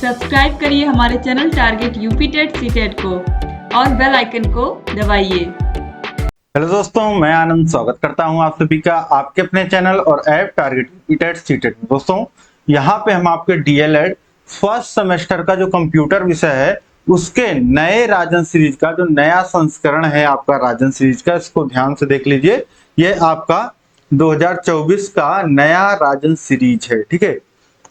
Subscribe करिए हमारे channel target UP TET CTET को और बेल आइकन को दबाइए। हेलो दोस्तों, मैं आनंद स्वागत करता हूं आप सभी का आपके अपने चैनल और app target UP TET CTET में। दोस्तों, यहां पे हम आपके डीएलएड फर्स्ट सेमेस्टर का जो कंप्यूटर विषय है उसके नए राजन सीरीज का जो नया संस्करण है आपका राजन सीरीज का, इसको ध्यान से देख लीजिए। ये आपका 2024 का नया राजन सीरीज है, ठीक है।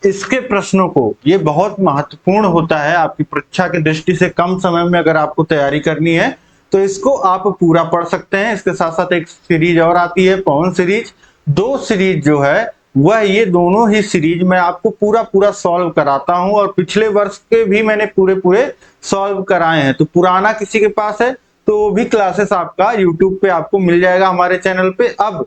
इसके प्रश्नों को ये बहुत महत्वपूर्ण होता है आपकी परीक्षा की दृष्टि से। कम समय में अगर आपको तैयारी करनी है तो इसको आप पूरा पढ़ सकते हैं। इसके साथ साथ एक सीरीज और आती है पवन सीरीज। दो सीरीज जो है वह ये दोनों ही सीरीज मैं आपको पूरा सॉल्व कराता हूं और पिछले वर्ष के भी मैंने पूरे सॉल्व कराए हैं। तो पुराना किसी के पास है तो वो भी क्लासेस आपका यूट्यूब पे आपको मिल जाएगा हमारे चैनल पे। अब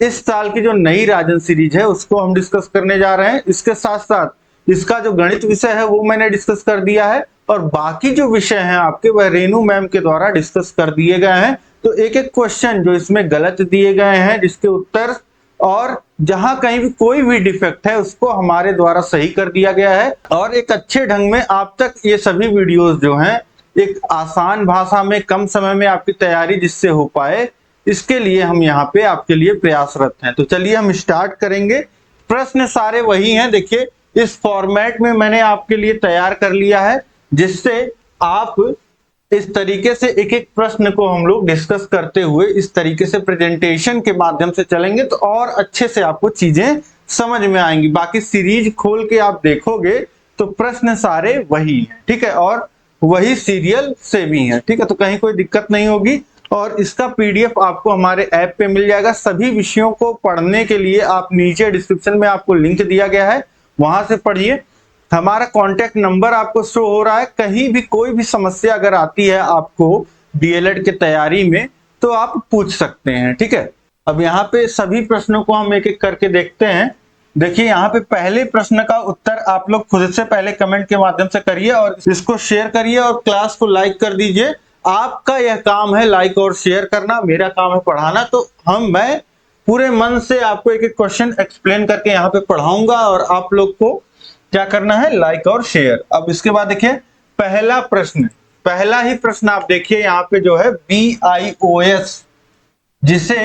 इस साल की जो नई राजन सीरीज है उसको हम डिस्कस करने जा रहे हैं। इसके साथ साथ इसका जो गणित विषय है वो मैंने डिस्कस कर दिया है और बाकी जो विषय हैं आपके वह रेनू मैम के द्वारा डिस्कस कर दिए गए हैं। तो एक एक क्वेश्चन जो इसमें गलत दिए गए हैं जिसके उत्तर और जहां कहीं भी कोई भी डिफेक्ट है उसको हमारे द्वारा सही कर दिया गया है और एक अच्छे ढंग में आप तक ये सभी वीडियोस जो हैं एक आसान भाषा में कम समय में आपकी तैयारी जिससे हो पाए, इसके लिए हम यहाँ पे आपके लिए प्रयासरत हैं। तो चलिए हम स्टार्ट करेंगे। प्रश्न सारे वही हैं, देखिए इस फॉर्मेट में मैंने आपके लिए तैयार कर लिया है जिससे आप इस तरीके से एक एक प्रश्न को हम लोग डिस्कस करते हुए इस तरीके से प्रेजेंटेशन के माध्यम से चलेंगे तो और अच्छे से आपको चीजें समझ में आएंगी। बाकी सीरीज खोल के आप देखोगे तो प्रश्न सारे वही हैं, ठीक है, और वही सीरियल से भी हैं, ठीक है। तो कहीं कोई दिक्कत नहीं होगी और इसका पीडीएफ आपको हमारे ऐप पे मिल जाएगा। सभी विषयों को पढ़ने के लिए आप नीचे डिस्क्रिप्शन में आपको लिंक दिया गया है, वहां से पढ़िए। हमारा कांटेक्ट नंबर आपको शो हो रहा है। कहीं भी कोई भी समस्या अगर आती है आपको डीएलएड की तैयारी में तो आप पूछ सकते हैं, ठीक है। अब यहाँ पे सभी प्रश्नों को हम एक एक करके देखते हैं। देखिए यहाँ पे पहले प्रश्न का उत्तर आप लोग खुद से पहले कमेंट के माध्यम से करिए और इसको शेयर करिए और क्लास को लाइक कर दीजिए। आपका यह काम है लाइक और शेयर करना, मेरा काम है पढ़ाना। तो मैं पूरे मन से आपको एक एक क्वेश्चन एक्सप्लेन करके यहाँ पे पढ़ाऊंगा और आप लोग को क्या करना है, लाइक और शेयर। अब इसके बाद देखिए पहला प्रश्न, पहला ही प्रश्न आप देखिए यहाँ पे जो है BIOS, जिसे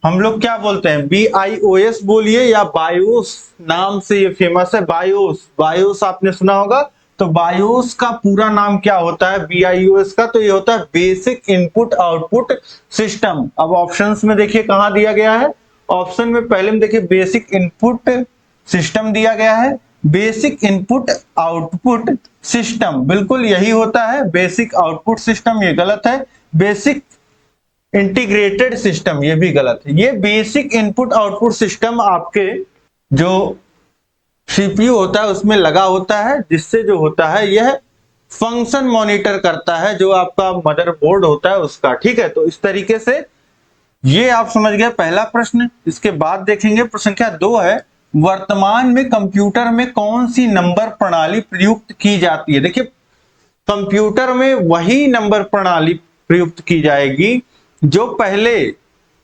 हम लोग क्या बोलते हैं, BIOS बोलिए या बायोस नाम से ये फेमस है। बायोस आपने सुना होगा। तो बायोस का पूरा नाम क्या होता है BIOS का, तो ये होता है बेसिक इनपुट आउटपुट सिस्टम। अब ऑप्शंस में देखिए कहां दिया गया है, ऑप्शन में पहले में देखिए बेसिक इनपुट सिस्टम दिया गया है। बेसिक इनपुट आउटपुट सिस्टम बिल्कुल यही होता है, बेसिक आउटपुट सिस्टम ये गलत है। बेसिक इंटीग्रेटेड सिस्टम ये भी गलत है। ये बेसिक इनपुट आउटपुट सिस्टम आपके जो सीपीयू होता है उसमें लगा होता है, जिससे जो होता है यह फंक्शन मॉनिटर करता है जो आपका मदरबोर्ड होता है उसका, ठीक है। तो इस तरीके से ये आप समझ गए पहला प्रश्न। इसके बाद देखेंगे प्रश्न संख्या 2 है, वर्तमान में कंप्यूटर में कौन सी नंबर प्रणाली प्रयुक्त की जाती है। देखिए कंप्यूटर में वही नंबर प्रणाली प्रयुक्त की जाएगी जो पहले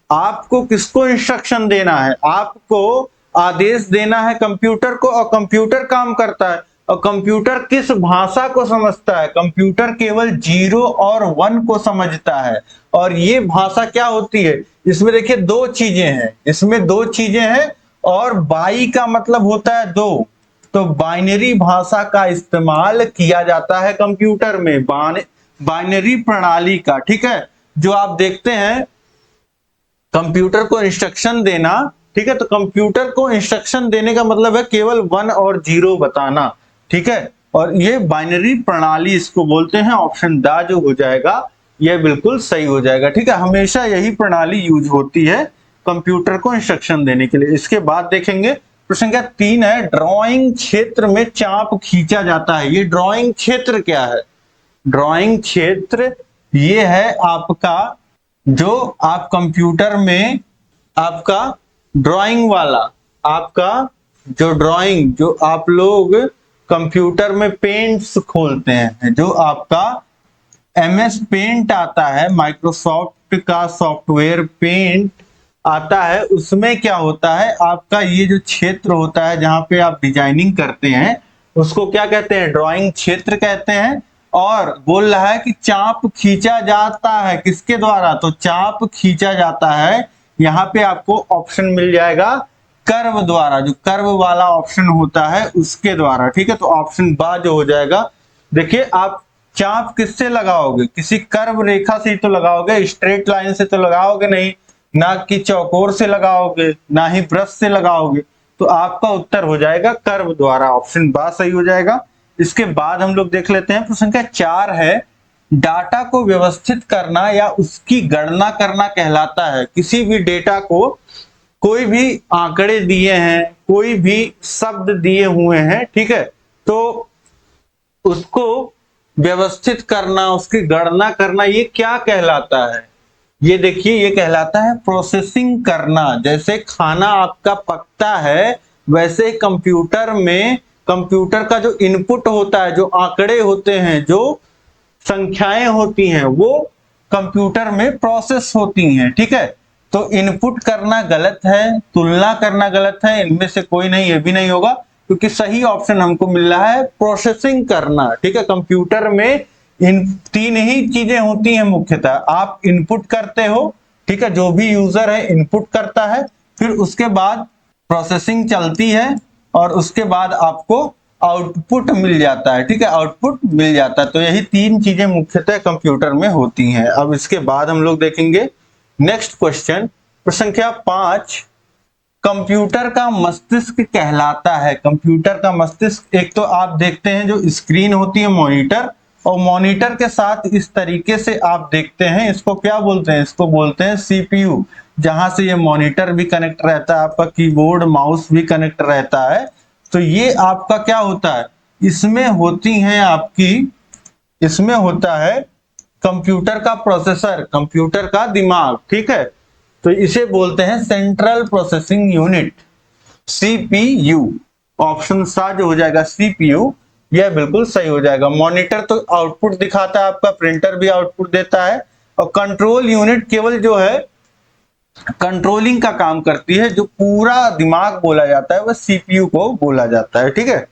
आपको किसको इंस्ट्रक्शन देना है, आपको आदेश देना है कंप्यूटर को और कंप्यूटर काम करता है। और कंप्यूटर किस भाषा को समझता है, कंप्यूटर केवल 0 और 1 को समझता है। और ये भाषा क्या होती है, इसमें देखिए दो चीजें हैं, इसमें दो चीजें हैं और बाई का मतलब होता है दो। तो बाइनरी भाषा का इस्तेमाल किया जाता है कंप्यूटर में, बाइनरी प्रणाली का, ठीक है। जो आप देखते हैं कंप्यूटर को इंस्ट्रक्शन देना, ठीक है, तो कंप्यूटर को इंस्ट्रक्शन देने का मतलब है केवल 1 और 0 बताना, ठीक है। और ये बाइनरी प्रणाली इसको बोलते हैं। ऑप्शन दा जो हो जाएगा ये बिल्कुल सही हो जाएगा, ठीक है। हमेशा यही प्रणाली यूज होती है कंप्यूटर को इंस्ट्रक्शन देने के लिए। इसके बाद देखेंगे प्रश्न संख्या 3 है, ड्राइंग क्षेत्र में चाप खींचा जाता है। ये ड्राइंग क्षेत्र क्या है, ड्राइंग क्षेत्र ये है आपका जो आप कंप्यूटर में आपका ड्राइंग वाला, आपका जो ड्राइंग जो आप लोग कंप्यूटर में पेंट्स खोलते हैं, जो आपका MS पेंट आता है, माइक्रोसॉफ्ट का सॉफ्टवेयर पेंट आता है, उसमें क्या होता है आपका ये जो क्षेत्र होता है जहां पे आप डिजाइनिंग करते हैं उसको क्या कहते हैं, ड्राइंग क्षेत्र कहते हैं। और बोल रहा है कि चाप खींचा जाता है किसके द्वारा, तो चाप खींचा जाता है, यहाँ पे आपको ऑप्शन मिल जाएगा कर्व द्वारा, जो कर्व वाला ऑप्शन होता है उसके द्वारा। ठीक है, तो ऑप्शन बा जो हो जाएगा। देखिए आप चाप किससे लगाओगे, किसी कर्व रेखा से ही तो लगाओगे, स्ट्रेट लाइन से तो लगाओगे नहीं, ना कि चौकोर से लगाओगे, ना ही ब्रश से लगाओगे। तो आपका उत्तर हो जाएगा कर्व द्वारा, ऑप्शन बा सही हो जाएगा। इसके बाद हम लोग देख लेते हैं प्रश्न संख्या 4 है, डाटा को व्यवस्थित करना या उसकी गणना करना कहलाता है। किसी भी डेटा को, कोई भी आंकड़े दिए हैं, कोई भी शब्द दिए हुए हैं, ठीक है, तो उसको व्यवस्थित करना, उसकी गणना करना, ये क्या कहलाता है, ये देखिए ये कहलाता है प्रोसेसिंग करना। जैसे खाना आपका पकता है, वैसे कंप्यूटर में, कंप्यूटर का जो इनपुट होता है, जो आंकड़े होते हैं, जो संख्याएं होती हैं, वो कंप्यूटर में प्रोसेस होती हैं। ठीक है, तो इनपुट करना गलत है, तुलना करना गलत है, इनमें से कोई नहीं, ये भी नहीं होगा, क्योंकि सही ऑप्शन हमको मिल रहा है प्रोसेसिंग करना। ठीक है, कंप्यूटर में इन तीन ही चीजें होती हैं मुख्यतः। आप इनपुट करते हो, ठीक है, जो भी यूजर है इनपुट करता है, फिर उसके बाद प्रोसेसिंग चलती है, और उसके बाद आपको आउटपुट मिल जाता है। ठीक है, आउटपुट मिल जाता है। तो यही तीन चीजें मुख्यतः कंप्यूटर में होती हैं। अब इसके बाद हम लोग देखेंगे नेक्स्ट क्वेश्चन, प्रश्न संख्या 5, कंप्यूटर का मस्तिष्क कहलाता है। कंप्यूटर का मस्तिष्क, एक तो आप देखते हैं जो स्क्रीन होती है मॉनिटर, और मॉनिटर के साथ इस तरीके से आप देखते हैं, इसको क्या बोलते हैं, इसको बोलते हैं सीपीयू, जहां से ये मॉनिटर भी कनेक्ट रहता है, आपका कीबोर्ड माउस भी कनेक्ट रहता है। तो ये आपका क्या होता है, इसमें होती हैं आपकी, इसमें होता है कंप्यूटर का प्रोसेसर, कंप्यूटर का दिमाग। ठीक है, तो इसे बोलते हैं central processing unit, CPU. Option सा जो हो जाएगा सीपीयू, यह बिल्कुल सही हो जाएगा। मॉनिटर तो आउटपुट दिखाता है आपका, प्रिंटर भी आउटपुट देता है, और कंट्रोल यूनिट केवल जो है कंट्रोलिंग का काम करती है। जो पूरा दिमाग बोला जाता है वह सीपीयू को बोला जाता है। ठीक है,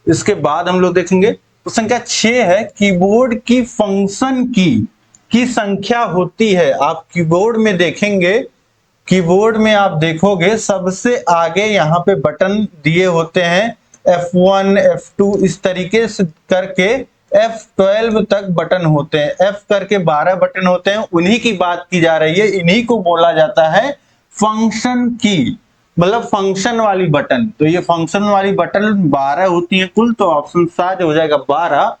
इसके बाद हम लोग देखेंगे तो संख्या 6 है, कीबोर्ड की फंक्शन की संख्या होती है। आप कीबोर्ड में देखेंगे, कीबोर्ड में आप देखोगे सबसे आगे यहाँ पे बटन दिए होते हैं, F1 F2 इस तरीके से करके F12 तक बटन होते हैं, F करके 12 बटन होते हैं, उन्हीं की बात की जा रही है। इन्हीं को बोला जाता है फंक्शन की, मतलब फंक्शन वाली बटन। तो ये फंक्शन वाली बटन 12 होती है कुल, तो ऑप्शन सा जो हो जाएगा 12,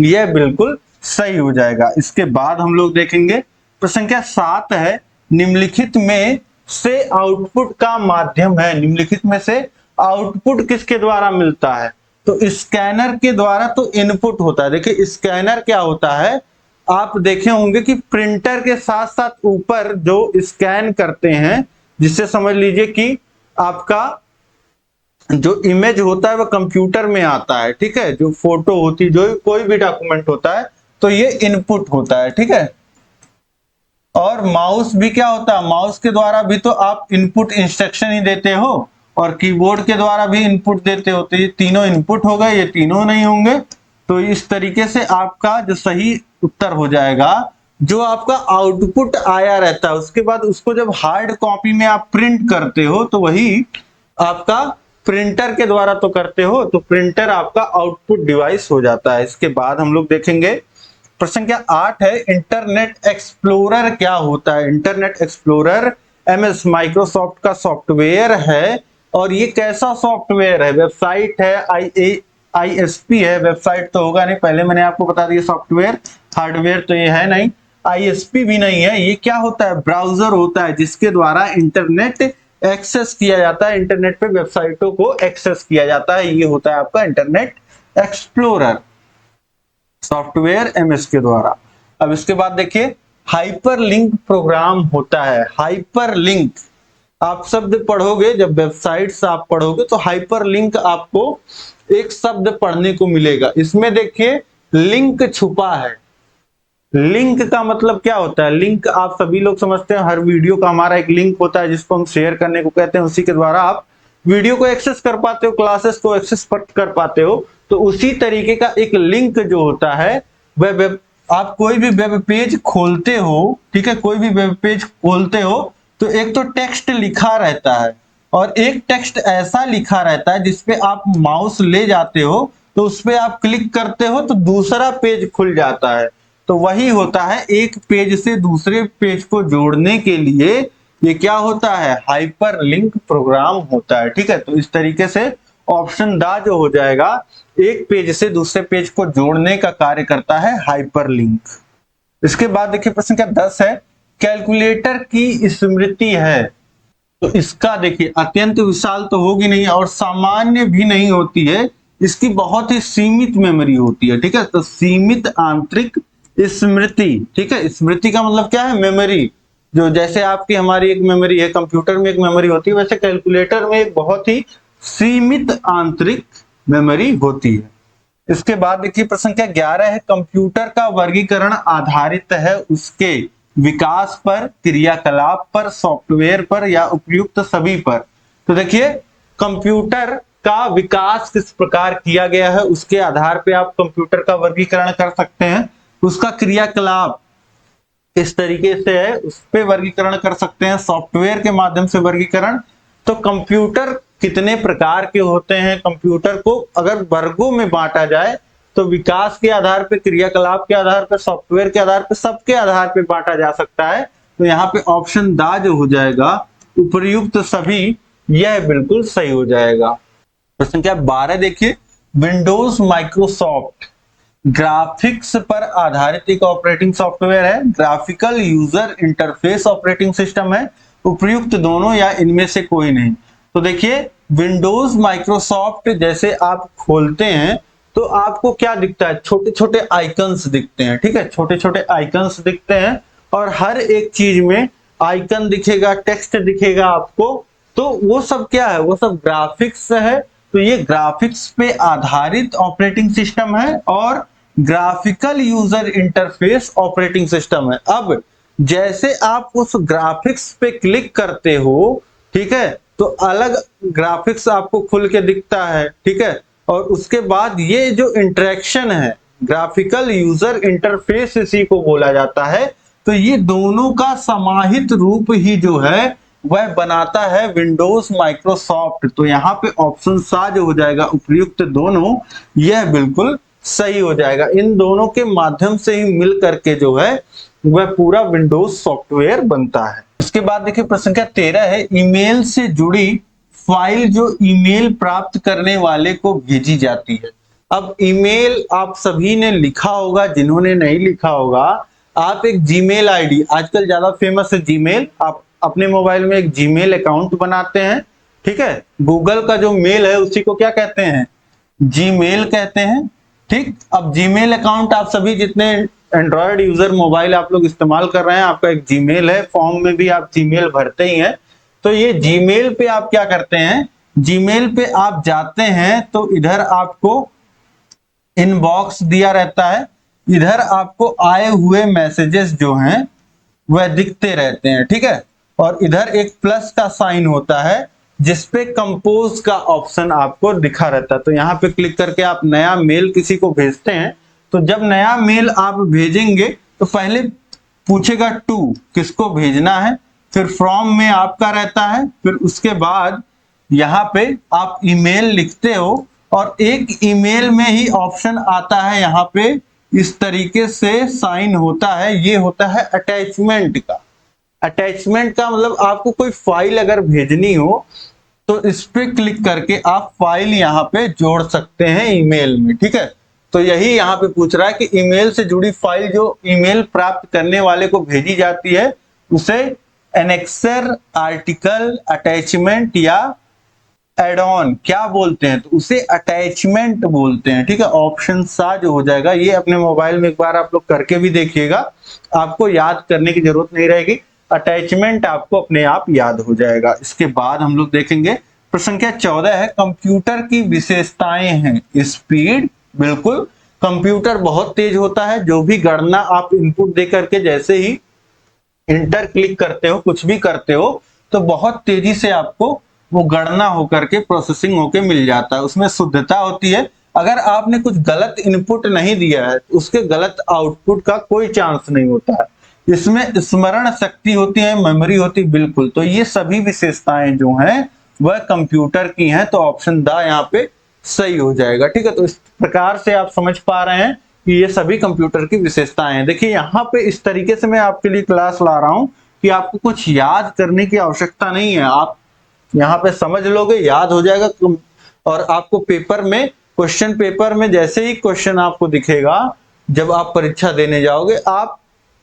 यह बिल्कुल सही हो जाएगा। इसके बाद हम लोग देखेंगे प्रश्न संख्या 7 है, निम्नलिखित में से आउटपुट का माध्यम है। निम्नलिखित में से आउटपुट किसके द्वारा मिलता है, तो स्कैनर के द्वारा। तो इनपुट होता है, देखिए स्कैनर क्या होता है, आप देखे होंगे कि प्रिंटर के साथ साथ ऊपर जो स्कैन करते हैं, जिससे समझ लीजिए कि आपका जो इमेज होता है वह कंप्यूटर में आता है। ठीक है, जो फोटो होती है, जो कोई भी डॉक्यूमेंट होता है, तो ये इनपुट होता है। ठीक है, और माउस भी क्या होता है, माउस के द्वारा भी तो आप इनपुट इंस्ट्रक्शन ही देते हो, और कीबोर्ड के द्वारा भी इनपुट देते हो। तो ये तीनों इनपुट हो गए, ये तीनों नहीं होंगे। तो इस तरीके से आपका जो सही उत्तर हो जाएगा, जो आपका आउटपुट आया रहता है, उसके बाद उसको जब हार्ड कॉपी में आप प्रिंट करते हो, तो वही आपका प्रिंटर के द्वारा तो करते हो, तो प्रिंटर आपका आउटपुट डिवाइस हो जाता है। इसके बाद हम लोग देखेंगे प्रश्न संख्या 8 है, इंटरनेट एक्सप्लोरर क्या होता है। इंटरनेट एक्सप्लोरर एमएस माइक्रोसॉफ्ट का सॉफ्टवेयर है, और ये कैसा सॉफ्टवेयर है, वेबसाइट है, आईएसपी है, वेबसाइट तो होगा नहीं, पहले मैंने आपको बता दिया सॉफ्टवेयर, हार्डवेयर तो ये है नहीं, आईएसपी भी नहीं है। ये क्या होता है, ब्राउजर होता है, जिसके द्वारा इंटरनेट एक्सेस किया जाता है, इंटरनेट पे वेबसाइटों को एक्सेस किया जाता है। ये होता है आपका इंटरनेट एक्सप्लोरर, सॉफ्टवेयर एमएस के द्वारा। अब इसके बाद देखिए हाइपरलिंक प्रोग्राम होता है। हाइपरलिंक आप शब्द पढ़ोगे, जब वेबसाइट्स आप पढ़ोगे, तो हाइपरलिंक आपको एक शब्द पढ़ने को मिलेगा। इसमें देखिए लिंक छुपा है। लिंक का मतलब क्या होता है, लिंक आप सभी लोग समझते हैं, हर वीडियो का हमारा एक लिंक होता है जिसको हम शेयर करने को कहते हैं, उसी के द्वारा आप वीडियो को एक्सेस कर पाते हो, क्लासेस को एक्सेस कर पाते हो। तो उसी तरीके का एक लिंक जो होता है वह आप कोई भी वेब पेज खोलते हो, ठीक है, कोई भी वेब पेज खोलते हो तो एक तो टेक्स्ट लिखा रहता है और एक टेक्स्ट ऐसा लिखा रहता है जिसपे आप माउस ले जाते हो तो उस पे आप क्लिक करते हो तो दूसरा पेज खुल जाता है। तो वही होता है, एक पेज से दूसरे पेज को जोड़ने के लिए ये क्या होता है, हाइपर लिंक प्रोग्राम होता है। ठीक है, तो इस तरीके से ऑप्शन दा जो हो जाएगा, एक पेज से दूसरे पेज को जोड़ने का कार्य करता है हाइपर लिंक। इसके बाद देखिए प्रश्न क्या 10 है, कैलकुलेटर की स्मृति है। तो इसका देखिए अत्यंत विशाल तो होगी नहीं और सामान्य भी नहीं होती है, इसकी बहुत ही सीमित मेमोरी होती है। ठीक है, तो सीमित आंतरिक स्मृति। ठीक है, स्मृति का मतलब क्या है, मेमोरी। जो जैसे आपकी हमारी एक मेमोरी है, कंप्यूटर में एक मेमोरी होती है, वैसे कैलकुलेटर में एक बहुत ही सीमित आंतरिक मेमोरी होती है। इसके बाद देखिए प्रश्न क्या 11 है, कंप्यूटर का वर्गीकरण आधारित है उसके विकास पर, क्रियाकलाप पर, सॉफ्टवेयर पर या उपयुक्त सभी पर। तो देखिए कंप्यूटर का विकास किस प्रकार किया गया है उसके आधार पे आप कंप्यूटर का वर्गीकरण कर सकते हैं। उसका क्रियाकलाप किस तरीके से है उस पे वर्गीकरण कर सकते हैं, सॉफ्टवेयर के माध्यम से वर्गीकरण। तो कंप्यूटर कितने प्रकार के होते हैं, कंप्यूटर को अगर वर्गों में बांटा जाए तो विकास के आधार पे, क्रियाकलाप के आधार पे, सॉफ्टवेयर के आधार पे, सबके आधार पे बांटा जा सकता है। तो यहाँ पे ऑप्शन दा जो हो जाएगा उपयुक्त सभी, यह बिल्कुल सही हो जाएगा। प्रश्न क्या 12 देखिए, विंडोज माइक्रोसॉफ्ट ग्राफिक्स पर आधारित एक ऑपरेटिंग सॉफ्टवेयर है, graphical user interface operating system है, उपयुक्त दोनों या इनमें से कोई नहीं। तो देखिए विंडोज माइक्रोसॉफ्ट जैसे आप खोलते हैं तो आपको क्या दिखता है, छोटे छोटे आइकन्स दिखते हैं। ठीक है, छोटे छोटे आइकन्स दिखते हैं और हर एक चीज में आइकन दिखेगा, टेक्स्ट दिखेगा आपको। तो वो सब क्या है, वो सब ग्राफिक्स है। तो ये ग्राफिक्स पे आधारित ऑपरेटिंग सिस्टम है और graphical user interface operating system है। अब जैसे आप उस ग्राफिक्स पे क्लिक करते हो, ठीक है, तो अलग ग्राफिक्स आपको खुल के दिखता है। ठीक है, और उसके बाद ये जो इंटरेक्शन है, ग्राफिकल यूजर इंटरफेस इसी को बोला जाता है। तो ये दोनों का समाहित रूप ही जो है वह बनाता है विंडोज माइक्रोसॉफ्ट। तो यहाँ पे ऑप्शन सा जो हो जाएगा उपयुक्त दोनों, यह बिल्कुल सही हो जाएगा। इन दोनों के माध्यम से ही मिल करके जो है वह पूरा विंडोज सॉफ्टवेयर बनता है। इसके बाद देखिए प्रश्न क्या 13 है, ईमेल से जुड़ी फाइल जो ईमेल प्राप्त करने वाले को भेजी जाती है। अब ईमेल आप सभी ने लिखा होगा, जिन्होंने नहीं लिखा होगा, आप एक जीमेल आईडी, आजकल ज्यादा फेमस है जीमेल, आप अपने मोबाइल में एक जीमेल अकाउंट बनाते हैं। ठीक है, गूगल का जो मेल है उसी को क्या कहते हैं, जीमेल कहते हैं। ठीक, अब जीमेल अकाउंट आप सभी जितने एंड्रॉयड यूजर मोबाइल आप लोग इस्तेमाल कर रहे हैं, आपका एक जीमेल है, फॉर्म में भी आप जीमेल भरते ही हैं। तो ये जीमेल पे आप क्या करते हैं, जीमेल पे आप जाते हैं तो इधर आपको इनबॉक्स दिया रहता है, इधर आपको आए हुए मैसेजेस जो हैं वह दिखते रहते हैं। ठीक है, और इधर एक प्लस का साइन होता है जिसपे कंपोज का ऑप्शन आपको दिखा रहता है। तो यहाँ पे क्लिक करके आप नया मेल किसी को भेजते हैं। तो जब नया मेल आप भेजेंगे तो पहले पूछेगा टू, किसको भेजना है, फिर फ्रॉम में आपका रहता है, फिर उसके बाद यहाँ पे आप ईमेल लिखते हो और एक ईमेल में ही ऑप्शन आता है, यहाँ पे इस तरीके से साइन होता है, ये होता है अटैचमेंट का। अटैचमेंट का मतलब आपको कोई फाइल अगर भेजनी हो तो इस पे क्लिक करके आप फाइल यहाँ पे जोड़ सकते हैं ईमेल में। ठीक है, तो यही यहाँ पे पूछ रहा है कि ईमेल से जुड़ी फाइल जो ईमेल प्राप्त करने वाले को भेजी जाती है उसे एनेक्सर, आर्टिकल, अटैचमेंट या एड ऑन क्या बोलते हैं, तो उसे अटैचमेंट बोलते हैं। ठीक है, ऑप्शन सा जो हो जाएगा, ये अपने मोबाइल में एक बार आप लोग करके भी देखिएगा, आपको याद करने की जरूरत नहीं रहेगी, अटैचमेंट आपको अपने आप याद हो जाएगा। इसके बाद हम लोग देखेंगे प्रश्न संख्या 14 है, कंप्यूटर की विशेषताएं हैं स्पीड। बिल्कुल, कंप्यूटर बहुत तेज होता है, जो भी गणना आप इनपुट दे करके जैसे ही इंटर क्लिक करते हो, कुछ भी करते हो, तो बहुत तेजी से आपको वो गणना होकर के प्रोसेसिंग होके मिल जाता है, उसमें शुद्धता होती है। अगर आपने कुछ गलत इनपुट नहीं दिया है तो उसके गलत आउटपुट का कोई चांस नहीं होता है। इसमें स्मरण शक्ति होती है, मेमोरी होती है, बिल्कुल। तो ये सभी विशेषताएं जो हैं वह कंप्यूटर की हैं, तो ऑप्शन द यहाँ पे सही हो जाएगा। ठीक है, तो इस प्रकार से आप समझ पा रहे हैं कि ये सभी कंप्यूटर की विशेषताएं हैं। देखिए यहाँ पे इस तरीके से मैं आपके लिए क्लास ला रहा हूं कि आपको कुछ याद करने की आवश्यकता नहीं है, आप यहाँ पे समझ लोगे, याद हो जाएगा। और आपको पेपर में, क्वेश्चन पेपर में जैसे ही क्वेश्चन आपको दिखेगा, जब आप परीक्षा देने जाओगे, आप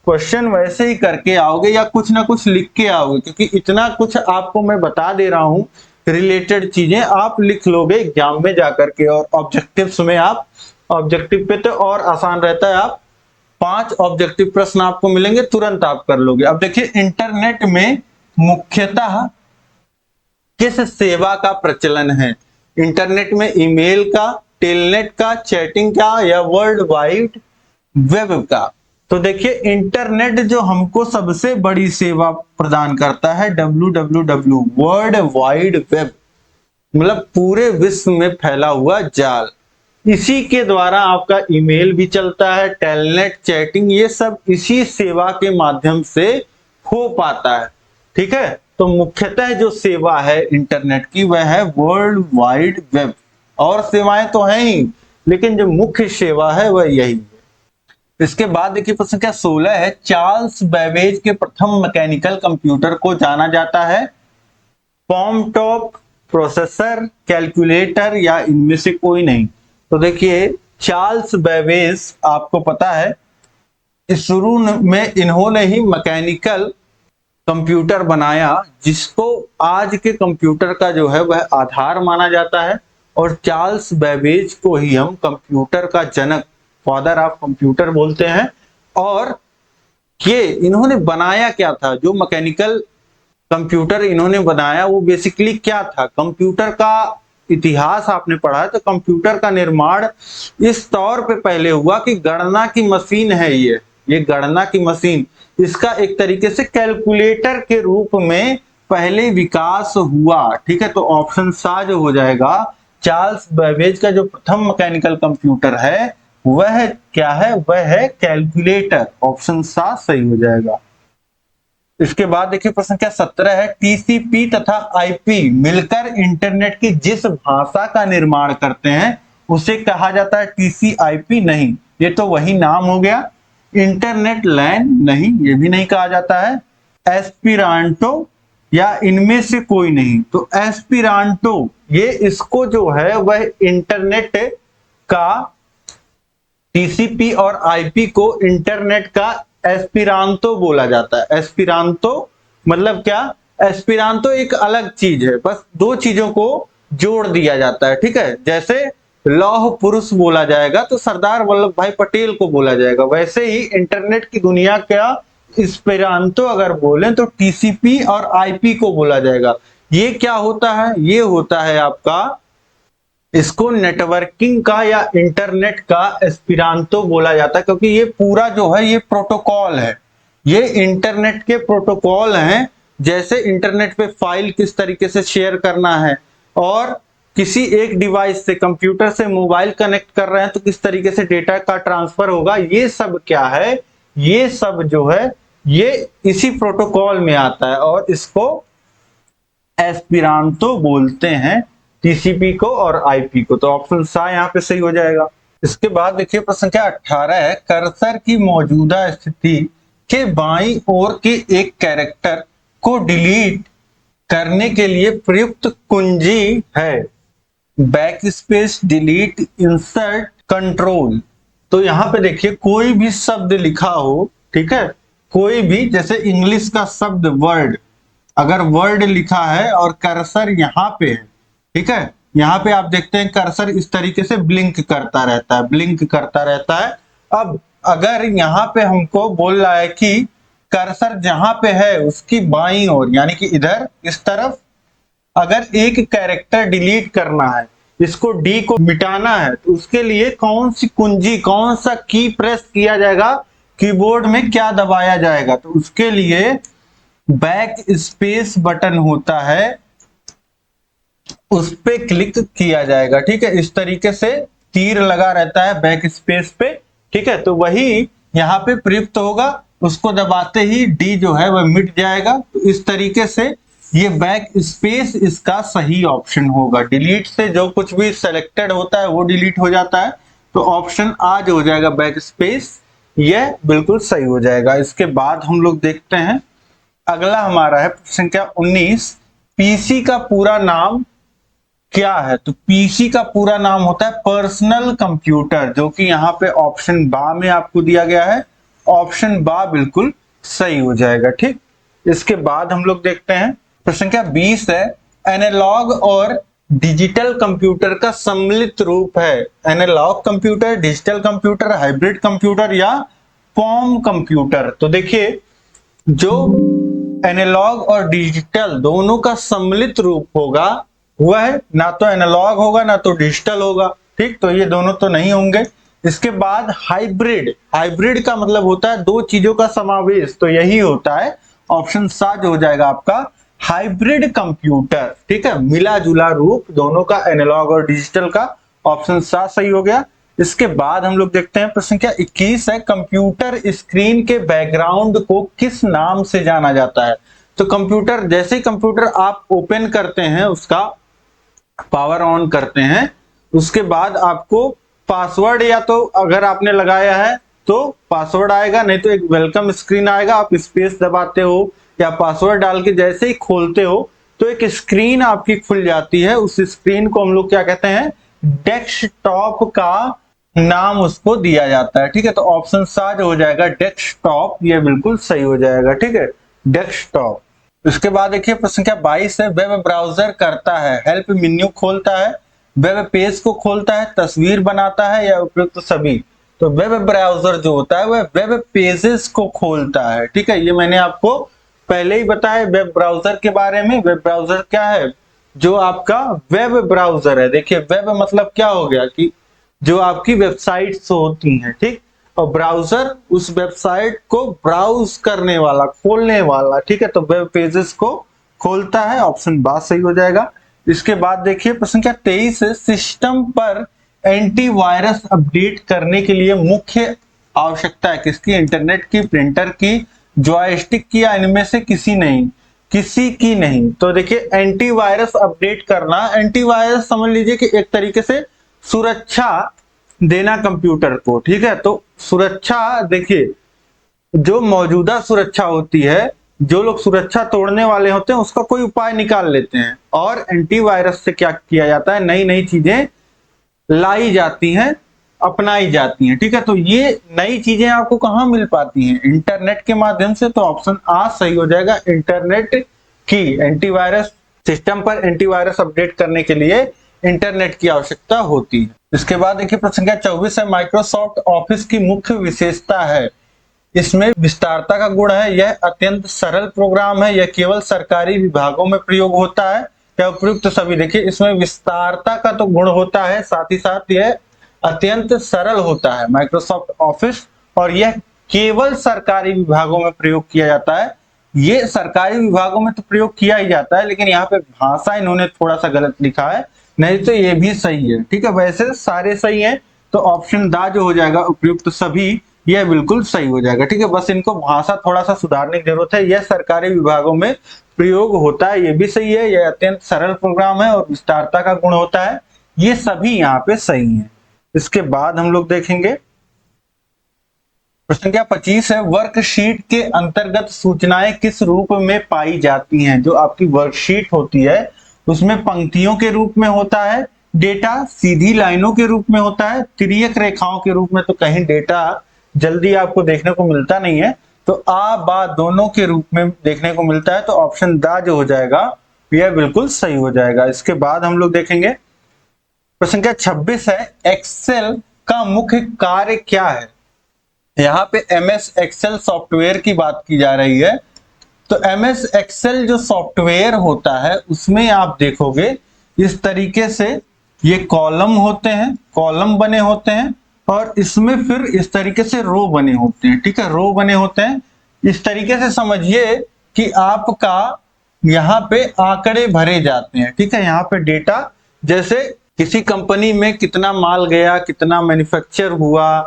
क्वेश्चन वैसे ही करके आओगे या कुछ ना कुछ लिख के आओगे, क्योंकि इतना कुछ आपको मैं बता दे रहा हूं, रिलेटेड चीजें आप लिख लोगे एग्जाम में जाकर के। और ऑब्जेक्टिव्स में आप, ऑब्जेक्टिव पे तो और आसान रहता है, आप 5 ऑब्जेक्टिव प्रश्न आपको मिलेंगे, तुरंत आप कर लोगे। अब देखिए इंटरनेट में मुख्यतः किस सेवा का प्रचलन है? इंटरनेट में ईमेल का, टेलनेट का, चैटिंग का, या वर्ल्ड वाइड वेब का? तो देखिए इंटरनेट जो हमको सबसे बड़ी सेवा प्रदान करता है, www, वर्ल्ड वाइड वेब, मतलब पूरे विश्व में फैला हुआ जाल। इसी के द्वारा आपका ईमेल भी चलता है, टेलनेट, चैटिंग, ये सब इसी सेवा के माध्यम से हो पाता है। ठीक है, तो मुख्यतः जो सेवा है इंटरनेट की वह है वर्ल्ड वाइड वेब। और सेवाएं तो हैं ही, लेकिन जो मुख्य सेवा है वह यही है। इसके बाद देखिए प्रश्न क्या 16 है, चार्ल्स बेबेज के प्रथम मैकेनिकल कंप्यूटर को जाना जाता है पॉम टॉप, प्रोसेसर, कैलकुलेटर, या इनमें से कोई नहीं? तो देखिए चार्ल्स बेबेज, आपको पता है शुरू में इन्होंने ही मैकेनिकल कंप्यूटर बनाया, जिसको आज के कंप्यूटर का जो है वह आधार माना जाता है। और चार्ल्स बेबेज को ही हम कंप्यूटर का जनक, फादर ऑफ कंप्यूटर बोलते हैं। और ये इन्होंने बनाया क्या था? जो मैकेनिकल कंप्यूटर इन्होंने बनाया वो बेसिकली क्या था? कंप्यूटर का इतिहास आपने पढ़ा है तो कंप्यूटर का निर्माण इस तौर पे पहले हुआ कि गणना की मशीन है ये गणना की मशीन, इसका एक तरीके से कैलकुलेटर के रूप में पहले विकास हुआ। ठीक है, तो ऑप्शन सा जो हो जाएगा, चार्ल्स बेबेज का जो प्रथम मैकेनिकल कंप्यूटर है वह क्या है? वह है कैलकुलेटर। ऑप्शन सा सही हो जाएगा। इसके बाद देखिए प्रश्न क्या 17 है, टीसीपी तथा आईपी मिलकर इंटरनेट की जिस भाषा का निर्माण करते हैं उसे कहा जाता है टीसीआईपी? नहीं, ये तो वही नाम हो गया। Internet LAN? नहीं, ये भी नहीं कहा जाता है। एस्पिरांटो? या इनमें से कोई नहीं? तो एस्पिरांटो, ये इसको जो है वह इंटरनेट का, टीसीपी और आईपी को इंटरनेट का एस्पिरांतो बोला जाता है। एस्पिरांतो मतलब क्या? एस्पिरांतो एक अलग चीज है, बस दो चीजों को जोड़ दिया जाता है। ठीक है, जैसे लौह पुरुष बोला जाएगा तो सरदार वल्लभ भाई पटेल को बोला जाएगा, वैसे ही इंटरनेट की दुनिया का एस्पिरांतो अगर बोलें तो टीसीपी और आईपी को बोला जाएगा। ये क्या होता है? ये होता है आपका, इसको नेटवर्किंग का या इंटरनेट का एस्पिरांतो बोला जाता है, क्योंकि ये पूरा जो है ये प्रोटोकॉल है, ये इंटरनेट के प्रोटोकॉल हैं। जैसे इंटरनेट पे फाइल किस तरीके से शेयर करना है, और किसी एक डिवाइस से, कंप्यूटर से मोबाइल कनेक्ट कर रहे हैं तो किस तरीके से डेटा का ट्रांसफर होगा, ये सब क्या है? ये सब जो है ये इसी प्रोटोकॉल में आता है और इसको एस्पिरांतो बोलते हैं, टीसीपी को और आईपी को। तो ऑप्शन सा यहाँ पे सही हो जाएगा। इसके बाद देखिए प्रश्न क्या 18 है, कर्सर की मौजूदा स्थिति के बाईं ओर के एक कैरेक्टर को डिलीट करने के लिए प्रयुक्त कुंजी है बैकस्पेस, डिलीट, इंसर्ट, कंट्रोल। तो यहाँ पे देखिए कोई भी शब्द लिखा हो, ठीक है, कोई भी, जैसे इंग्लिश का शब्द वर्ड, अगर वर्ड लिखा है और कर्सर यहाँ पे है, ठीक है, यहाँ पे आप देखते हैं कर्सर इस तरीके से ब्लिंक करता रहता है, ब्लिंक करता रहता है। अब अगर यहाँ पे हमको बोल रहा है कि कर्सर जहां पे है उसकी बाईं ओर, यानी कि इधर इस तरफ अगर एक कैरेक्टर डिलीट करना है, इसको डी को मिटाना है, तो उसके लिए कौन सी कुंजी, कौन सा की प्रेस किया जाएगा, कीबोर्ड में क्या दबाया जाएगा? तो उसके लिए बैक स्पेस बटन होता है, उस पे क्लिक किया जाएगा। ठीक है, इस तरीके से तीर लगा रहता है बैक स्पेस पे। ठीक है, तो वही यहाँ पे प्रयुक्त होगा, उसको दबाते ही डी जो है वह मिट जाएगा। तो इस तरीके से ये बैक स्पेस इसका सही ऑप्शन होगा। डिलीट से जो कुछ भी सेलेक्टेड होता है वो डिलीट हो जाता है, तो ऑप्शन आ जो हो जाएगा बैक स्पेस, यह बिल्कुल सही हो जाएगा। इसके बाद हम लोग देखते हैं अगला हमारा है संख्या 19, पीसी का पूरा नाम क्या है। तो पीसी का पूरा नाम होता है पर्सनल कंप्यूटर, जो कि यहाँ पे ऑप्शन बा में आपको दिया गया है। ऑप्शन बा बिल्कुल सही हो जाएगा। ठीक, इसके बाद हम लोग देखते हैं प्रश्न संख्या 20 है, एनालॉग और डिजिटल कंप्यूटर का सम्मिलित रूप है। Analog computer, digital computer, hybrid computer या पॉम कंप्यूटर। तो देखिए, जो एनालॉग और डिजिटल दोनों का सम्मिलित रूप होगा वह ना तो एनालॉग होगा ना तो डिजिटल होगा। ठीक, तो ये दोनों तो नहीं होंगे। इसके बाद हाइब्रिड, हाइब्रिड का मतलब होता है दो चीजों का समावेश, तो यही होता है ऑप्शन सा जो हो जाएगा आपका हाइब्रिड कंप्यूटर। ठीक है, मिला जुला रूप दोनों का, एनालॉग और डिजिटल का। ऑप्शन सा सही हो गया। इसके बाद हम लोग देखते हैं प्रश्न संख्या 21 है, कंप्यूटर स्क्रीन के बैकग्राउंड को किस नाम से जाना जाता है। तो कंप्यूटर, जैसे ही कंप्यूटर आप ओपन करते हैं, उसका पावर ऑन करते हैं, उसके बाद आपको पासवर्ड, या तो अगर आपने लगाया है तो पासवर्ड आएगा, नहीं तो एक वेलकम स्क्रीन आएगा। आप स्पेस दबाते हो या पासवर्ड डाल के जैसे ही खोलते हो तो एक स्क्रीन आपकी खुल जाती है। उस स्क्रीन को हम लोग क्या कहते हैं, डेस्कटॉप का नाम उसको दिया जाता है। ठीक है, तो ऑप्शन सा जो हो जाएगा डेस्कटॉप, ये बिल्कुल सही हो जाएगा। ठीक है, डेस्कटॉप। उसके बाद देखिए प्रश्न संख्या 22 है, वेब ब्राउजर करता है, हेल्प मेन्यू खोलता है, वेब पेज को खोलता है, तस्वीर बनाता है या उपयुक्त सभी। तो वेब ब्राउजर जो होता है वह वेब पेजेस को खोलता है। ठीक है, ये मैंने आपको पहले ही बताया वेब ब्राउजर के बारे में। वेब ब्राउजर क्या है, जो आपका वेब ब्राउजर है। देखिए, वेब मतलब क्या हो गया कि जो आपकी वेबसाइट्स होती हैं। ठीक, और ब्राउजर उस वेबसाइट को ब्राउज करने वाला, खोलने वाला। ठीक है, तो वेब पेजेस को खोलता है। ऑप्शन बा सही हो जाएगा। इसके बाद देखिए प्रश्न संख्या 23 है, सिस्टम पर एंटीवायरस अपडेट करने के लिए मुख्य आवश्यकता है किसकी, इंटरनेट की, प्रिंटर की, जॉयस्टिक की, या इनमें से किसी की नहीं। तो देखिए, एंटीवायरस अपडेट करना, एंटीवायरस समझ लीजिए कि एक तरीके से सुरक्षा देना कंप्यूटर को। ठीक है, तो सुरक्षा, देखिए जो मौजूदा सुरक्षा होती है, जो लोग सुरक्षा तोड़ने वाले होते हैं उसका कोई उपाय निकाल लेते हैं, और एंटीवायरस से क्या किया जाता है, नई नई चीजें लाई जाती हैं, अपनाई जाती हैं। ठीक है, तो ये नई चीजें आपको कहां मिल पाती हैं, इंटरनेट के माध्यम से। तो ऑप्शन आ सही हो जाएगा, इंटरनेट की, एंटीवायरस, सिस्टम पर एंटीवायरस अपडेट करने के लिए इंटरनेट की आवश्यकता होती है। इसके बाद देखिए प्रश्न संख्या 24 है, माइक्रोसॉफ्ट ऑफिस की मुख्य विशेषता है, इसमें विस्तारता का गुण है, यह अत्यंत सरल प्रोग्राम है, यह केवल सरकारी विभागों में प्रयोग होता है, या उपयुक्त सभी। देखिए, इसमें विस्तारता का तो गुण होता है, साथ ही साथ यह अत्यंत सरल होता है माइक्रोसॉफ्ट ऑफिस, और यह केवल सरकारी विभागों में प्रयोग किया जाता है। ये सरकारी विभागों में तो प्रयोग किया ही जाता है, लेकिन यहाँ पे भाषा इन्होंने थोड़ा सा गलत लिखा है, नहीं तो ये भी सही है। ठीक है, वैसे सारे सही हैं, तो ऑप्शन दा जो हो जाएगा उपयुक्त सभी, यह बिल्कुल सही हो जाएगा। ठीक है, बस इनको भाषा थोड़ा सा सुधारने की जरूरत है। यह सरकारी विभागों में प्रयोग होता है, ये भी सही है, यह अत्यंत सरल प्रोग्राम है और विस्तारता का गुण होता है, ये सभी यहाँ पे सही है। इसके बाद हम लोग देखेंगे प्रश्न संख्या 25 है, वर्कशीट के अंतर्गत सूचनाएं किस रूप में पाई जाती हैं। जो आपकी वर्कशीट होती है उसमें पंक्तियों के रूप में होता है डेटा, सीधी लाइनों के रूप में होता है, तिर्यक रेखाओं के रूप में तो कहीं डेटा जल्दी आपको देखने को मिलता नहीं है, तो आ बा दोनों के रूप में देखने को मिलता है। तो ऑप्शन दा जो हो जाएगा यह बिल्कुल सही हो जाएगा। इसके बाद हम लोग देखेंगे प्रश्न संख्या 26 है, एक्सेल का मुख्य कार्य क्या है। यहाँ पे एमएस एक्सेल सॉफ्टवेयर की बात की जा रही है। तो एमएस एक्सेल जो सॉफ्टवेयर होता है उसमें आप देखोगे इस तरीके से ये कॉलम होते हैं, कॉलम बने होते हैं, और इसमें फिर इस तरीके से रो बने होते हैं। ठीक है, रो बने होते हैं। इस तरीके से समझिए कि आपका यहाँ पे आंकड़े भरे जाते हैं। ठीक है, यहाँ पे डेटा, जैसे किसी कंपनी में कितना माल गया, कितना मैन्युफैक्चर हुआ,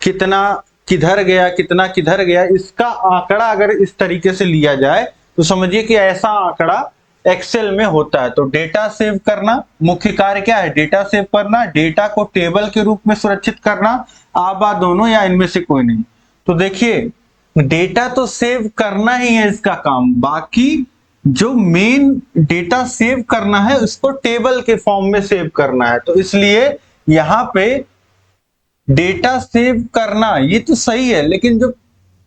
कितना किधर गया, कितना किधर गया, इसका आंकड़ा अगर इस तरीके से लिया जाए तो समझिए कि ऐसा आंकड़ा एक्सेल में होता है। तो डेटा सेव करना, मुख्य कार्य क्या है? डेटा सेव करना, डेटा को टेबल के रूप में सुरक्षित करना, आबा दोनों या इनमें से कोई नहीं। तो देखिए, डेटा तो सेव करना ही है इसका काम, बाकी जो मेन डेटा सेव करना है उसको टेबल के फॉर्म में सेव करना है। तो इसलिए यहां पे डेटा सेव करना ये तो सही है, लेकिन जो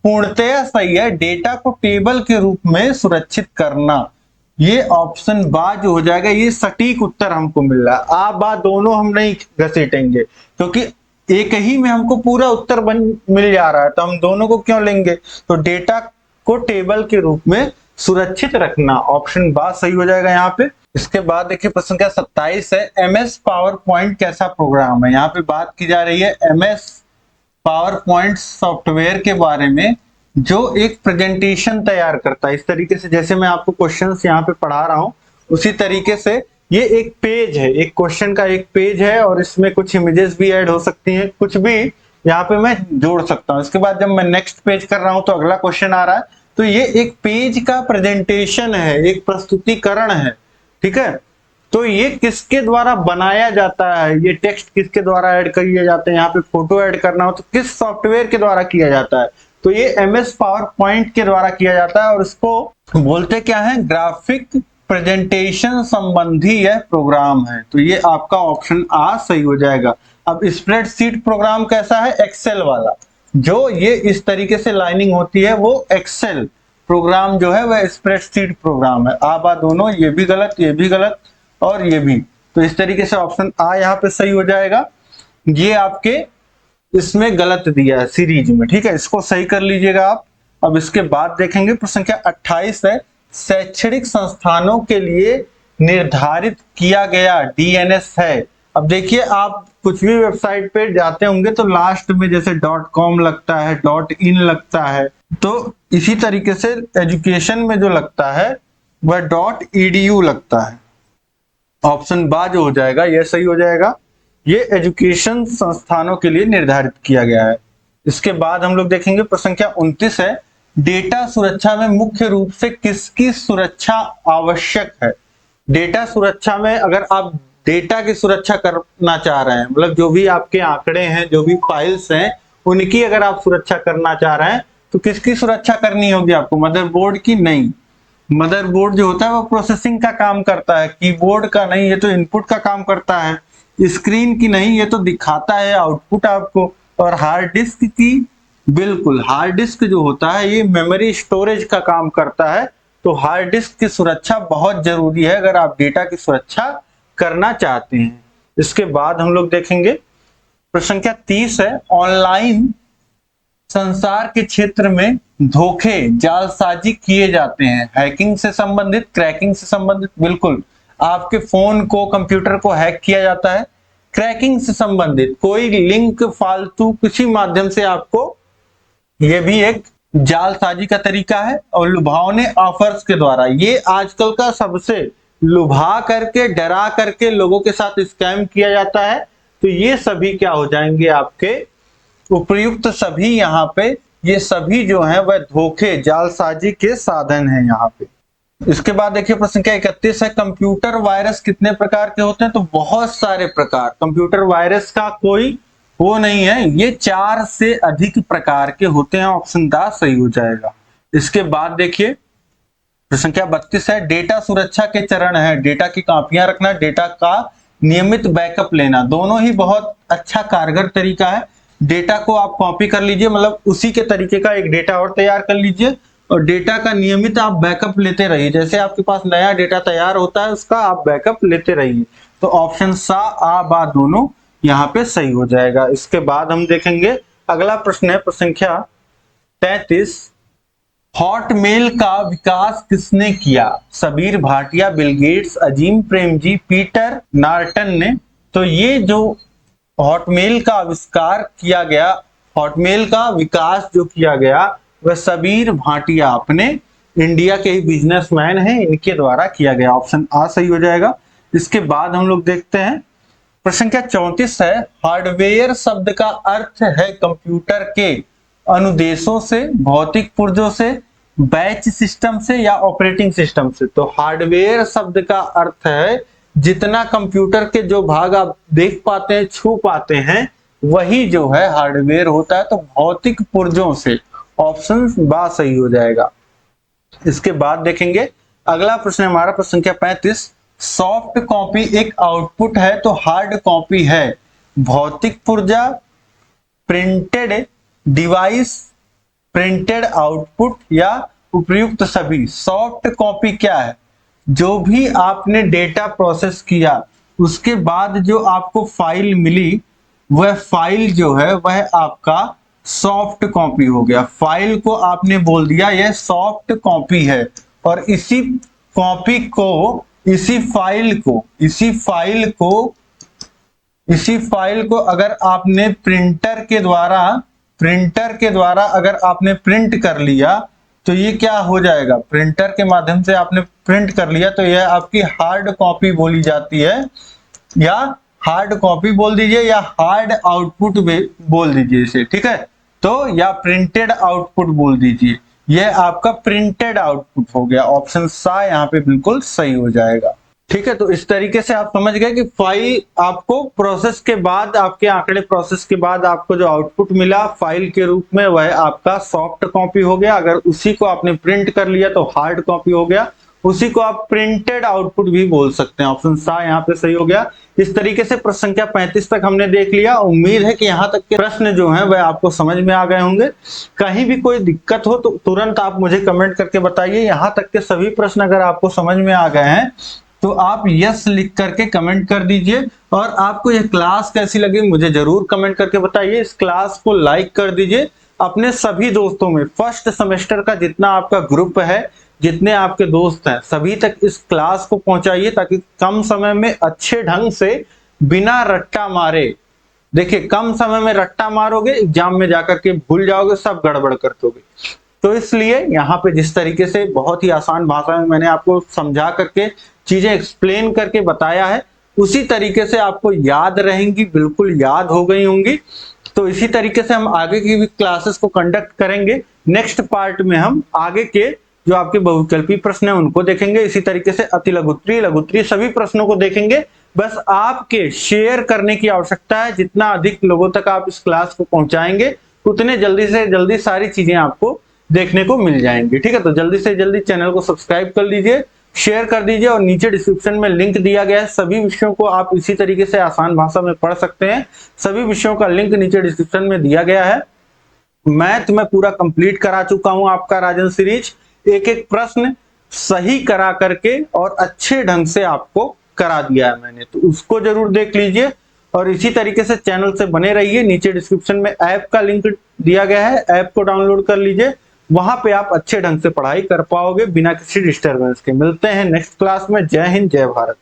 पूर्णतया सही है, डेटा को टेबल के रूप में सुरक्षित करना, ये ऑप्शन बा जो हो जाएगा, ये सटीक उत्तर हमको मिल रहा है। आ बा दोनों हम नहीं घसीटेंगे, क्योंकि एक ही में हमको पूरा उत्तर मिल जा रहा है, तो हम दोनों को क्यों लेंगे? तो डेटा को टेबल के रूप में सुरक्षित रखना, ऑप्शन बा सही हो जाएगा यहाँ पे। इसके बाद देखिए प्रश्न संख्या 27 है, एमएस पावर पॉइंट कैसा प्रोग्राम है? यहाँ पे बात की जा रही है एमएस पावर पॉइंट सॉफ्टवेयर के बारे में, जो एक प्रेजेंटेशन तैयार करता है। इस तरीके से जैसे मैं आपको क्वेश्चंस यहाँ पे पढ़ा रहा हूँ, उसी तरीके से ये एक पेज है, एक क्वेश्चन का एक पेज है, और इसमें कुछ इमेजेस भी ऐड हो सकती हैं, कुछ भी यहाँ पे मैं जोड़ सकता हूँ। इसके बाद जब मैं नेक्स्ट पेज कर रहा हूँ तो अगला क्वेश्चन आ रहा है। तो ये एक पेज का प्रेजेंटेशन है, एक प्रस्तुतिकरण है। ठीक है, तो ये किसके द्वारा बनाया जाता है, ये टेक्स्ट किसके द्वारा ऐड किए जाते हैं, यहाँ पे फोटो ऐड करना हो तो किस सॉफ्टवेयर के द्वारा किया जाता है? तो ये एमएस पावर पॉइंट के द्वारा किया जाता है, और इसको बोलते क्या है? ग्राफिक प्रेजेंटेशन संबंधी यह प्रोग्राम है। तो ये आपका ऑप्शन आ सही हो जाएगा। अब स्प्रेडशीट प्रोग्राम कैसा है? एक्सेल वाला, जो ये इस तरीके से लाइनिंग होती है वो एक्सेल प्रोग्राम जो है वह स्प्रेडशीट प्रोग्राम है। आ बा दोनों, ये भी गलत, ये भी गलत और ये भी। तो इस तरीके से ऑप्शन आ यहाँ पे सही हो जाएगा। ये आपके इसमें गलत दिया है सीरीज में। ठीक है, इसको सही कर लीजिएगा आप। अब इसके बाद देखेंगे प्रश्न संख्या 28 है, शैक्षणिक संस्थानों के लिए निर्धारित किया गया डीएनएस है। अब देखिए, आप कुछ भी वेबसाइट पे जाते होंगे तो लास्ट में जैसे .com लगता है, .in लगता है, तो इसी तरीके से एजुकेशन में जो लगता है वह .edu लगता है। ऑप्शन बा जो हो जाएगा यह सही हो जाएगा। ये एजुकेशन संस्थानों के लिए निर्धारित किया गया है। इसके बाद हम लोग देखेंगे प्रश्न संख्या 29 है, डेटा सुरक्षा में मुख्य रूप से किसकी सुरक्षा आवश्यक है? डेटा सुरक्षा में अगर आप डेटा की सुरक्षा करना चाह रहे हैं, मतलब जो भी आपके आंकड़े हैं, जो भी फाइल्स हैं, उनकी अगर आप सुरक्षा करना चाह रहे हैं तो किसकी सुरक्षा करनी होगी आपको? मदरबोर्ड की नहीं। मदरबोर्ड जो होता है वो प्रोसेसिंग का काम करता है, कीबोर्ड का नहीं, ये तो इनपुट का काम करता है। स्क्रीन की नहीं, ये तो दिखाता है आउटपुट आपको। और हार्ड डिस्क की, बिल्कुल, हार्ड डिस्क जो होता है ये मेमोरी स्टोरेज का काम करता है। तो हार्ड डिस्क की सुरक्षा बहुत जरूरी है अगर आप डेटा की सुरक्षा करना चाहते हैं। इसके बाद हम लोग देखेंगे प्रश्न संख्या 30 है, ऑनलाइन संसार के क्षेत्र में धोखे, जालसाजी किए जाते हैं, हैकिंग से संबंधित, क्रैकिंग से संबंधित। बिल्कुल, आपके फोन को, कंप्यूटर को हैक किया जाता है। क्रैकिंग से संबंधित कोई लिंक फालतू किसी माध्यम से आपको, ये भी एक जालसाजी का तरीका है। और लुभावने ऑफर्स के द्वारा, ये आजकल का सबसे लुभा करके, डरा करके लोगों के साथ स्कैम किया जाता है। तो ये सभी क्या हो जाएंगे आपके उपयुक्त सभी, यहाँ पे ये सभी जो है वह धोखे, जालसाजी के साधन हैं यहाँ पे। इसके बाद देखिए प्रश्न संख्या 31 है, कंप्यूटर वायरस कितने प्रकार के होते हैं? तो बहुत सारे प्रकार। कंप्यूटर वायरस का कोई वो नहीं है, ये 4 से अधिक प्रकार के होते हैं। ऑप्शन दा सही हो जाएगा। इसके बाद देखिए प्रश्न संख्या 32 है, डेटा सुरक्षा के चरण है, डेटा की कॉपियां रखना, डेटा का नियमित बैकअप लेना। दोनों ही बहुत अच्छा कारगर तरीका है। डेटा को आप कॉपी कर लीजिए, मतलब उसी के तरीके का एक डेटा और तैयार कर लीजिए, और डेटा का नियमित आप बैकअप लेते रहिए। जैसे आपके पास नया डेटा तैयार होता है उसका आप बैकअप लेते रहिए। तो ऑप्शन सा, आ, बा दोनों यहाँ पे सही हो जाएगा। इसके बाद हम देखेंगे अगला प्रश्न है प्रश्न संख्या 33, हॉटमेल का विकास किसने किया? Sabir Bhatia, Bill Gates, Azim Premji, Peter नार्टन ने। तो ये जो हॉटमेल का आविष्कार किया गया, हॉटमेल का विकास जो किया गया वह सबीर भाटिया अपने इंडिया के ही बिजनेसमैन हैं, इनके द्वारा किया गया। ऑप्शन आ सही हो जाएगा। इसके बाद हम लोग देखते हैं प्रश्न संख्या 34 है, हार्डवेयर शब्द का अर्थ है कंप्यूटर के अनुदेशों से, भौतिक पुर्जों से, बैच सिस्टम से या ऑपरेटिंग सिस्टम से। तो हार्डवेयर शब्द का अर्थ है जितना कंप्यूटर के जो भाग आप देख पाते हैं, छू पाते हैं, वही जो है हार्डवेयर होता है। तो भौतिक पुर्जों से, ऑप्शन बा सही हो जाएगा। इसके बाद देखेंगे अगला प्रश्न हमारा प्रश्न संख्या 35, सॉफ्ट कॉपी एक आउटपुट है तो हार्ड कॉपी है भौतिक पुर्जा, प्रिंटेड डिवाइस, प्रिंटेड आउटपुट या उपयुक्त सभी। सॉफ्ट कॉपी क्या है? जो भी आपने डेटा प्रोसेस किया उसके बाद जो आपको फाइल मिली, वह फाइल जो है वह आपका सॉफ्ट कॉपी हो गया। फाइल को आपने बोल दिया यह सॉफ्ट कॉपी है, और इसी कॉपी को, इसी फाइल को अगर आपने प्रिंटर के द्वारा अगर आपने प्रिंट कर लिया तो ये क्या हो जाएगा? प्रिंटर के माध्यम से आपने प्रिंट कर लिया तो यह आपकी हार्ड कॉपी बोली जाती है, या हार्ड कॉपी बोल दीजिए या हार्ड आउटपुट बोल दीजिए इसे, ठीक है। तो या प्रिंटेड आउटपुट बोल दीजिए, यह आपका प्रिंटेड आउटपुट हो गया। ऑप्शन सा यहाँ पे बिल्कुल सही हो जाएगा, ठीक है। तो इस तरीके से आप समझ गए कि फाइल आपको प्रोसेस के बाद, आपके आंकड़े प्रोसेस के बाद आपको जो आउटपुट मिला फाइल के रूप में, वह आपका सॉफ्ट कॉपी हो गया। अगर उसी को आपने प्रिंट कर लिया तो हार्ड कॉपी हो गया। उसी को आप प्रिंटेड आउटपुट भी बोल सकते हैं। ऑप्शन सा यहाँ पे सही हो गया। इस तरीके से प्रश्न संख्या 35 तक हमने देख लिया। उम्मीद है कि यहाँ तक के प्रश्न जो हैं वह आपको समझ में आ गए होंगे। कहीं भी कोई दिक्कत हो तो तुरंत आप मुझे कमेंट करके बताइए। यहाँ तक के सभी प्रश्न अगर आपको समझ में आ गए हैं तो आप यस लिख करके कमेंट कर दीजिए। और आपको यह क्लास कैसी लगी मुझे जरूर कमेंट करके बताइए। इस क्लास को लाइक कर दीजिए, अपने सभी दोस्तों में, फर्स्ट सेमेस्टर का जितना आपका ग्रुप है, जितने आपके दोस्त हैं, सभी तक इस क्लास को पहुंचाइए, ताकि कम समय में अच्छे ढंग से बिना रट्टा मारे, देखिए कम समय में रट्टा मारोगे एग्जाम में जाकर के भूल जाओगे, सब गड़बड़ कर दोगे। तो इसलिए यहाँ पे जिस तरीके से बहुत ही आसान भाषा में मैंने आपको समझा करके चीजें एक्सप्लेन करके बताया है, उसी तरीके से आपको याद रहेंगी, बिल्कुल याद हो गई होंगी। तो इसी तरीके से हम आगे की भी क्लासेस को कंडक्ट करेंगे। नेक्स्ट पार्ट में हम आगे के जो आपके बहुविकल्पी प्रश्न है उनको देखेंगे। इसी तरीके से अति लघुत्तरी, लघुत्तरी सभी प्रश्नों को देखेंगे। बस आपके शेयर करने की आवश्यकता है। जितना अधिक लोगों तक आप इस क्लास को पहुंचाएंगे, उतने जल्दी से जल्दी सारी चीजें आपको देखने को मिल जाएंगी, ठीक है। तो जल्दी से जल्दी चैनल को सब्सक्राइब कर लीजिए, शेयर कर दीजिए, और नीचे डिस्क्रिप्शन में लिंक दिया गया है। सभी विषयों को आप इसी तरीके से आसान भाषा में पढ़ सकते हैं। सभी विषयों का लिंक नीचे डिस्क्रिप्शन में दिया गया है। मैथ में पूरा कंप्लीट करा चुका हूं आपका राजन सीरीज। एक एक प्रश्न सही करा करके और अच्छे ढंग से आपको करा दिया है मैंने, तो उसको जरूर देख लीजिए। और इसी तरीके से चैनल से बने रहिए। नीचे डिस्क्रिप्शन में ऐप का लिंक दिया गया है, ऐप को डाउनलोड कर लीजिए। वहां पे आप अच्छे ढंग से पढ़ाई कर पाओगे बिना किसी डिस्टरबेंस के। मिलते हैं नेक्स्ट क्लास में। जय हिंद, जय भारत।